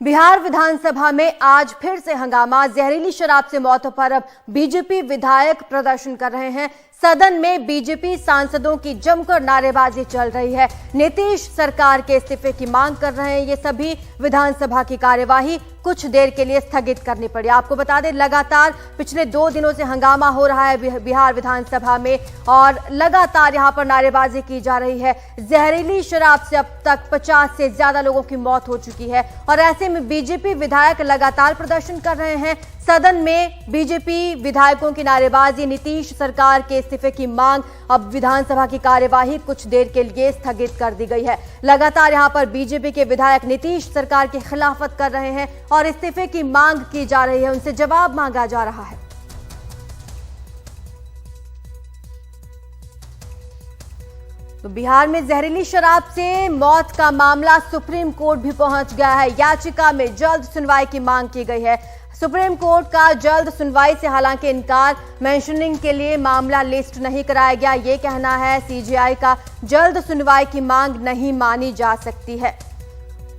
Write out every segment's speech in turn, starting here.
बिहार विधानसभा में आज फिर से हंगामा। जहरीली शराब से मौतों पर अब बीजेपी विधायक प्रदर्शन कर रहे हैं। सदन में बीजेपी सांसदों की जमकर नारेबाजी चल रही है। नीतीश सरकार के इस्तीफे की मांग कर रहे हैं। ये सभी विधानसभा की कार्यवाही कुछ देर के लिए स्थगित करनी पड़ी। आपको बता दें, लगातार पिछले 2 दिनों से हंगामा हो रहा है बिहार विधानसभा में और लगातार यहां पर नारेबाजी की जा रही है। जहरीली शराब से अब तक 50 से ज्यादा लोगों की मौत हो चुकी है और ऐसे में बीजेपी विधायक लगातार प्रदर्शन कर रहे हैं। सदन में बीजेपी विधायकों की नारेबाजी, नीतीश सरकार के इस्तीफे की मांग, अब विधानसभा की कार्यवाही कुछ देर के लिए स्थगित कर दी गई है। लगातार यहां पर बीजेपी के विधायक नीतीश सरकार की खिलाफत कर रहे हैं और इस्तीफे की मांग की जा रही है, उनसे जवाब मांगा जा रहा है। तो बिहार में जहरीली शराब से मौत का मामला सुप्रीम कोर्ट भी पहुंच गया है। याचिका में जल्द सुनवाई की मांग की गई है। सुप्रीम कोर्ट का जल्द सुनवाई से हालांकि इनकार, मेंशनिंग के लिए मामला लिस्ट नहीं कराया गया, ये कहना है सीजेआई का। जल्द सुनवाई की मांग नहीं मानी जा सकती है।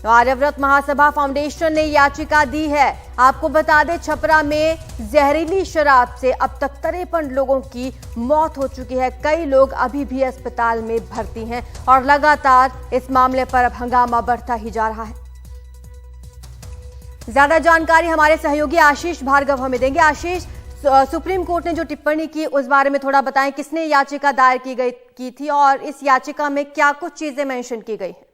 तो आर्यव्रत महासभा फाउंडेशन ने याचिका दी है। आपको बता दें, छपरा में जहरीली शराब से अब तक 53 लोगों की मौत हो चुकी है। कई लोग अभी भी अस्पताल में भर्ती हैं और लगातार इस मामले पर अब हंगामा बढ़ता ही जा रहा है। ज्यादा जानकारी हमारे सहयोगी आशीष भार्गव हमें देंगे। आशीष, सुप्रीम कोर्ट ने जो टिप्पणी की उस बारे में थोड़ा बताएं। किसने याचिका दायर की थी और इस याचिका में क्या कुछ चीजें मेंशन की गई हैं?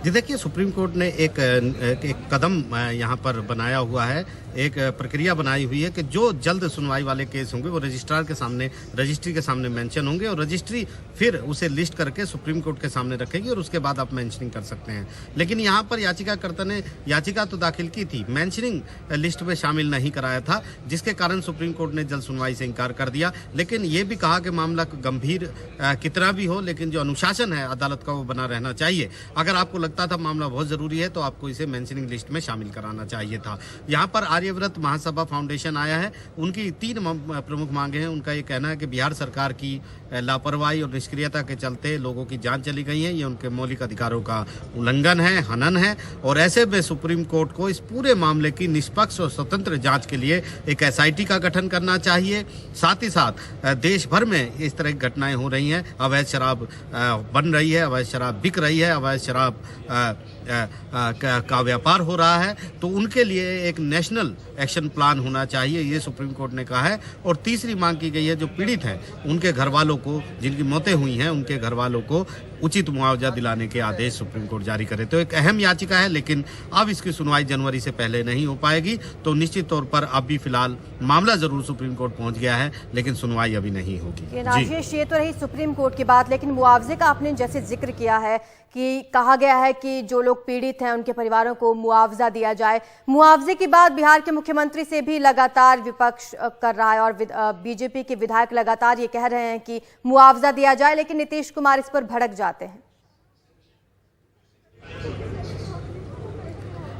जी देखिए, सुप्रीम कोर्ट ने एक कदम यहाँ पर बनाया हुआ है, एक प्रक्रिया बनाई हुई है कि जो जल्द सुनवाई वाले केस होंगे वो रजिस्ट्रार के सामने, रजिस्ट्री के सामने मेंशन होंगे और रजिस्ट्री फिर उसे लिस्ट करके सुप्रीम कोर्ट के सामने रखेगी और उसके बाद आप मेंशनिंग कर सकते हैं। लेकिन यहाँ पर याचिकाकर्ता ने याचिका तो दाखिल की थी, मेंशनिंग लिस्ट में शामिल नहीं कराया था, जिसके कारण सुप्रीम कोर्ट ने जल्द सुनवाई से इनकार कर दिया। लेकिन ये भी कहा कि मामला गंभीर कितना भी हो, लेकिन जो अनुशासन है अदालत का वो बना रहना चाहिए। अगर आपको लगता था मामला बहुत जरूरी है तो आपको इसे मेंशनिंग लिस्ट में शामिल कराना चाहिए था। यहाँ पर आर्यव्रत महासभा फाउंडेशन आया है। उनकी 3 प्रमुख मांगे हैं। उनका ये कहना है कि बिहार सरकार की लापरवाही और निष्क्रियता के चलते लोगों की जान चली गई है। ये उनके मौलिक अधिकारों का उल्लंघन है, हनन है और ऐसे में सुप्रीम कोर्ट को इस पूरे मामले की निष्पक्ष और स्वतंत्र जांच के लिए एक एसआईटी का गठन करना चाहिए। साथ ही साथ देश भर में इस तरह की घटनाएं हो रही हैं, अवैध शराब बन रही है, अवैध शराब बिक रही है, अवैध शराब का व्यापार हो रहा है, तो उनके लिए एक नेशनल एक्शन प्लान होना चाहिए, ये सुप्रीम कोर्ट ने कहा है। और तीसरी मांग की गई है, जो पीड़ित हैं उनके घर वालों को, जिनकी मौतें हुई हैं, उनके घर वालों को उचित मुआवजा दिलाने के आदेश सुप्रीम कोर्ट जारी करे। तो एक अहम याचिका है, लेकिन अब इसकी सुनवाई जनवरी से पहले नहीं हो पाएगी। तो निश्चित तौर पर अभी फिलहाल मामला जरूर सुप्रीम कोर्ट पहुंच गया है, लेकिन सुनवाई अभी नहीं होगी। राजेश, ये तो रही सुप्रीम कोर्ट की बात, लेकिन मुआवजे का आपने जैसे जिक्र किया है कि कहा गया है कि जो लोग पीड़ित हैं उनके परिवारों को मुआवजा दिया जाए। मुआवजे की बात बिहार के मुख्यमंत्री से भी लगातार विपक्ष कर रहा है और बीजेपी के विधायक लगातार ये कह रहे हैं कि मुआवजा दिया जाए, लेकिन नीतीश कुमार इस पर भड़क जाते हैं।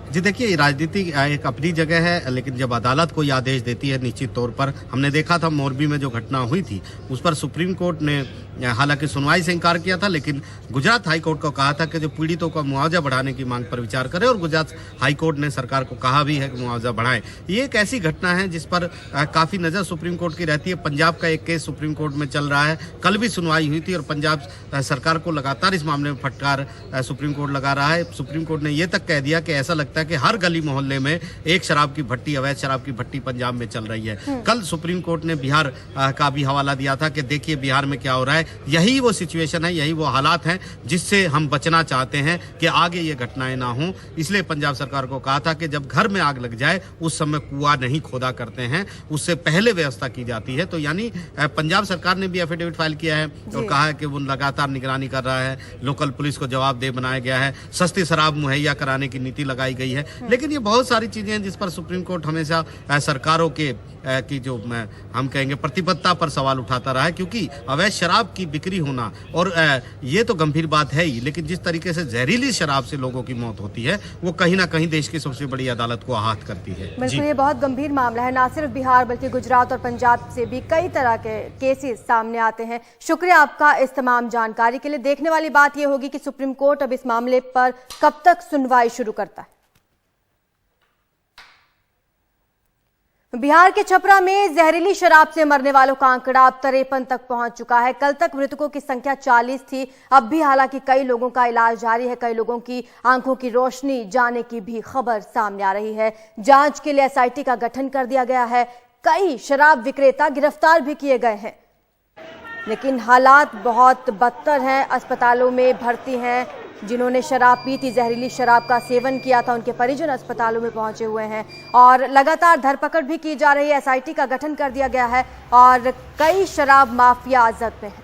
जी देखिए, राजनीति एक अपनी जगह है, लेकिन जब अदालत कोई आदेश देती है, निश्चित तौर पर हमने देखा था मोरबी में जो घटना हुई थी उस पर सुप्रीम कोर्ट ने हालांकि सुनवाई से इनकार किया था, लेकिन गुजरात हाई कोर्ट को कहा था कि जो पीड़ितों का मुआवजा बढ़ाने की मांग पर विचार करें और गुजरात हाई कोर्ट ने सरकार को कहा भी है कि मुआवजा बढ़ाएं। ये एक ऐसी घटना है जिस पर काफ़ी नज़र सुप्रीम कोर्ट की रहती है। पंजाब का एक केस सुप्रीम कोर्ट में चल रहा है, कल भी सुनवाई हुई थी और पंजाब सरकार को लगातार इस मामले में फटकार सुप्रीम कोर्ट लगा रहा है। सुप्रीम कोर्ट ने यह तक कह दिया कि ऐसा लगता है कि हर गली मोहल्ले में एक शराब की भट्टी, अवैध शराब की भट्टी पंजाब में चल रही है। कल सुप्रीम कोर्ट ने बिहार का भी हवाला दिया था कि देखिए बिहार में क्या हो रहा है। यही वो सिचुएशन है, यही वो हालात हैं जिससे हम बचना चाहते हैं कि आगे ये घटनाएं ना हो। इसलिए पंजाब सरकार को कहा था कि जब घर में आग लग जाए उस समय कुआं नहीं खोदा करते हैं, उससे पहले व्यवस्था की जाती है। तो यानी पंजाब सरकार ने भी एफिडेविट फाइल किया है और कहा है कि वो लगातार निगरानी कर रहा है, लोकल पुलिस को जवाबदेह बनाया गया है, सस्ती शराब मुहैया कराने की नीति लगाई गई है। लेकिन ये बहुत सारी चीजें हैं जिस पर सुप्रीम कोर्ट हमेशा सरकारों के की जो हम कहेंगे प्रतिबद्धता पर सवाल उठाता रहा है, क्योंकि अवैध शराब की बिक्री होना, और ये तो गंभीर बात है ही, लेकिन जिस तरीके से जहरीली शराब से लोगों की मौत होती है वो कहीं ना कहीं देश की सबसे बड़ी अदालत को आहत करती है। बिल्कुल, ये बहुत गंभीर मामला है। ना सिर्फ बिहार बल्कि गुजरात और पंजाब से भी कई तरह के केसेस सामने आते हैं। शुक्रिया आपका इस तमाम जानकारी के लिए। देखने वाली बात यह होगी कि सुप्रीम कोर्ट अब इस मामले पर कब तक सुनवाई शुरू करता है। बिहार के छपरा में जहरीली शराब से मरने वालों का आंकड़ा अब 53 तक पहुंच चुका है। कल तक मृतकों की संख्या 40 थी। अब भी हालांकि कई लोगों का इलाज जारी है। कई लोगों की आंखों की रोशनी जाने की भी खबर सामने आ रही है। जांच के लिए एसआईटी का गठन कर दिया गया है। कई शराब विक्रेता गिरफ्तार भी किए गए हैं, लेकिन हालात बहुत बदतर हैं। अस्पतालों में भर्ती हैं जिन्होंने शराब पी थी, जहरीली शराब का सेवन किया था, उनके परिजन अस्पतालों में पहुंचे हुए हैं और लगातार धरपकड़ भी की जा रही है। एसआईटी का गठन कर दिया गया है और कई शराब माफिया जब्त में हैं।